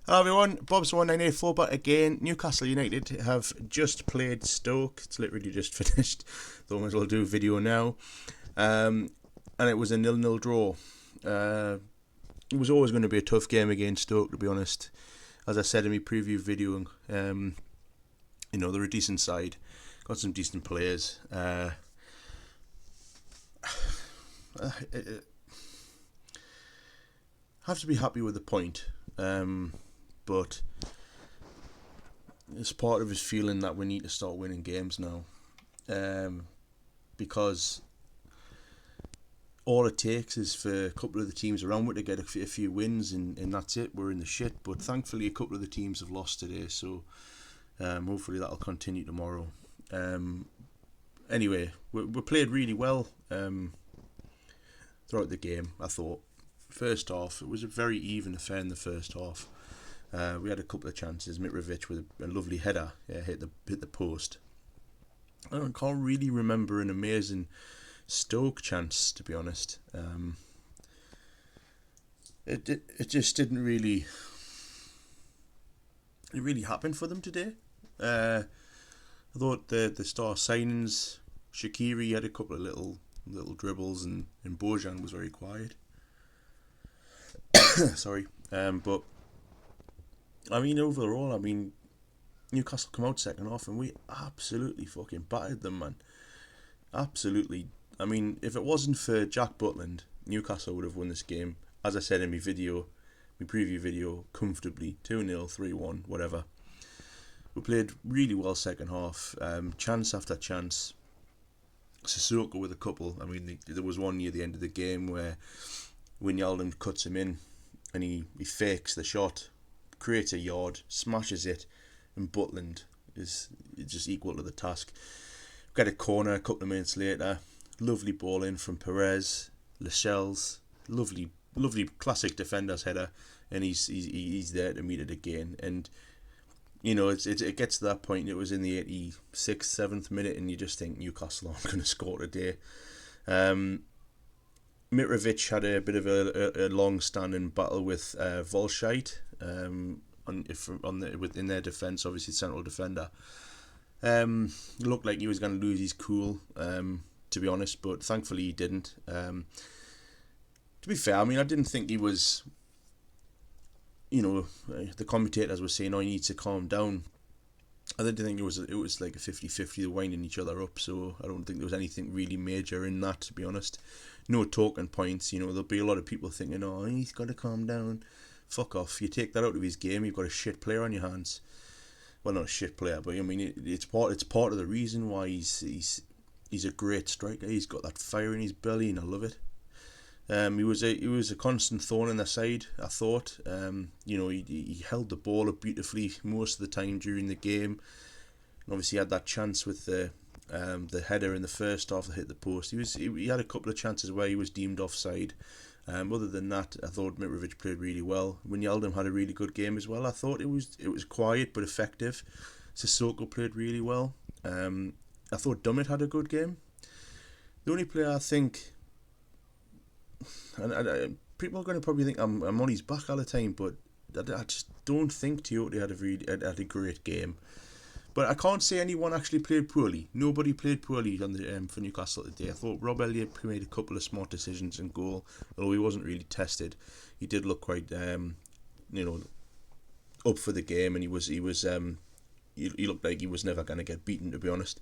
Hello everyone, Bob's1984 back again. Newcastle United have just played Stoke. It's literally just finished. Though I might as well do a video now. And it was a 0-0 draw. It was always going to be a tough game against Stoke, to be honest. As I said in my preview video, they're a decent side. Got some decent players. Have to be happy with the point. But it's part of his feeling that we need to start winning games now, because all it takes is for a couple of the teams around it to get a few wins, and that's it. We're in the shit. But thankfully, a couple of the teams have lost today, so hopefully that'll continue tomorrow. Anyway, we played really well throughout the game. I thought first half it was a very even affair in the first half. We had a couple of chances. Mitrovic with a lovely header, hit the post. I can't really remember an amazing Stoke chance, to be honest. It just didn't really happen for them today. I thought the star signings, Shaqiri had a couple of little dribbles, and Bojan was very quiet. Sorry, but I mean, overall, Newcastle come out second half and we absolutely fucking battered them, man. Absolutely. I mean, if it wasn't for Jack Butland, Newcastle would have won this game. As I said in my preview video, comfortably 2-0, 3-1, whatever. We played really well second half, chance after chance. Sissoko with a couple. I mean, there was one near the end of the game where Wijnaldum cuts him in and he fakes the shot, creates a yard, smashes it, and Butland is just equal to the task. Got a corner a couple of minutes later, lovely ball in from Perez, Lascelles, lovely classic defender's header, and he's there to meet it again. And it gets to that point. It was in the 86th, 7th minute, and you just think Newcastle aren't going to score today. Mitrovic had a bit of a long-standing battle with Volshite within their defence, obviously central defender. Looked like he was going to lose his cool, to be honest, but thankfully he didn't. To be fair, I didn't think he was. The commentators were saying, "Oh, he needs to calm down." I didn't think it was like a 50-50. They're winding each other up, so I don't think there was anything really major in that, to be honest. No talking points. There'll be a lot of people thinking, "Oh, he's got to calm down." Fuck off. You take that out of his game, you've got a shit player on your hands. Well, not a shit player, but it's part of the reason why he's a great striker. He's got that fire in his belly, and I love it. He was a constant thorn in their side, I thought. He held the ball up beautifully most of the time during the game. And obviously, he had that chance with the header in the first half that hit the post. He had a couple of chances where he was deemed offside. Other than that, I thought Mitrovic played really well. Wijnaldum had a really good game as well. I thought it was quiet but effective. Sissoko played really well. I thought Dummett had a good game. The only player I think, and people are going to probably think I'm on his back all the time, but I just don't think Tiote had a great game. But I can't say anyone actually played poorly. Nobody played poorly for Newcastle today. I thought Rob Elliott made a couple of smart decisions in goal, although he wasn't really tested. He did look quite, up for the game, and he looked like he was never going to get beaten, to be honest.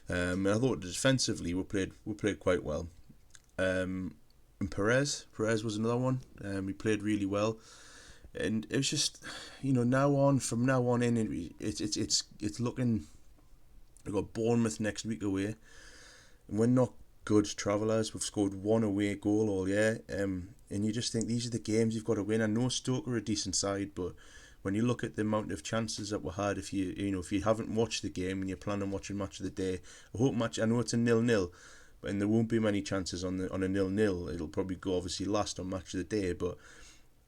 And I thought defensively we played quite well. And Perez was another one. He played really well. And it was just, from now on in, it's looking. We've got Bournemouth next week away, and we're not good travellers. We've scored one away goal all year, and you just think these are the games you've got to win. I know Stoke are a decent side, but when you look at the amount of chances that we had, if you haven't watched the game and you're planning on watching Match of the Day, I know it's a 0-0, and there won't be many chances on a 0-0. It'll probably go obviously last on Match of the Day, but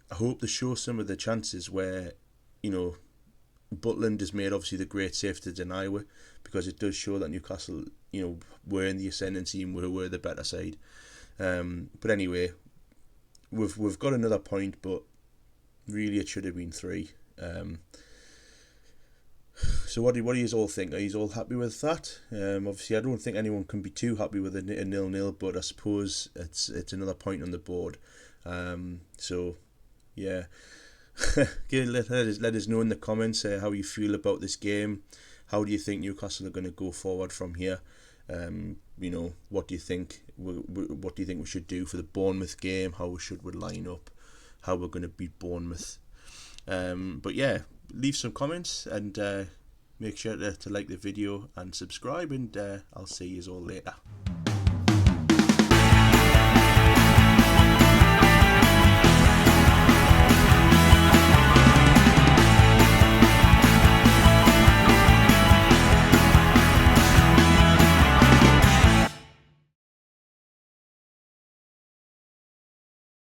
I hope they show some of the chances where, Butland has made obviously the great save to deny it, because it does show that Newcastle, were in the ascendancy and were the better side. But anyway, we've got another point, but really it should have been 3. So what do you all think? Are you all happy with that? Obviously, I don't think anyone can be too happy with a 0-0, but I suppose it's another point on the board. So yeah, okay, let us know in the comments how you feel about this game. How do you think Newcastle are going to go forward from here? What do you think? What do you think we should do for the Bournemouth game? How should we line up? How we're going to beat Bournemouth? But yeah, leave some comments and make sure to like the video and subscribe, and I'll see you all later.